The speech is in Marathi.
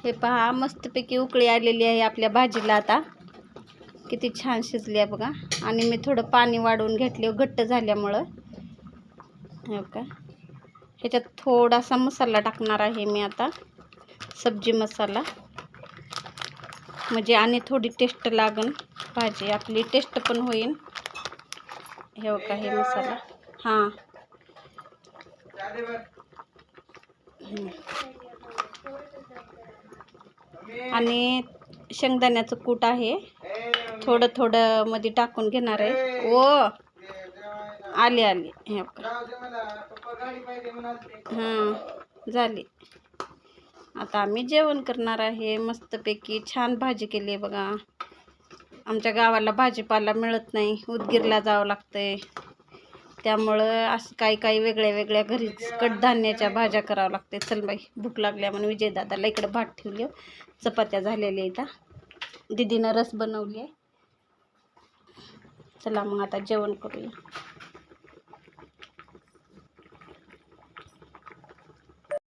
हे पहा मस्तपैकी उकळी आलेली आहे आपल्या भाजीला. आता किती छान शिजली आहे बघा. आणि मी थोडं पाणी वाढवून घेतले घट्ट झाल्यामुळं. हे का ह्याच्यात थोडासा मसाला टाकणार आहे मी आता, सब्जी मसाला, म्हणजे आणि थोडी टेस्ट लागन, भाजी आपली टेस्ट पण होईल. हे का हे मसाला हां आणि शेंगदाण्याचं कूट आहे, थोडं थोडं मध्ये टाकून घेणार आहे. ओ आले आले. हे हां झाली. आता आम्ही जेवण करणार आहे. मस्तपैकी छान भाजी केली आहे बघा. आमच्या गावाला भाजीपाला मिळत नाही, उदगीरला जावं लागतंय. त्यामुळं असं काही वेगळ्या वेगळ्या घरीच कडधान्याच्या भाज्या करावं लागते. चल बाई भूक लागल्या म्हणून विजयदादाला इकडं भात ठेवली, चपात्या झालेल्या इथं, दीदीनं रस बनवली आहे. चला मग आता जेवण करूया.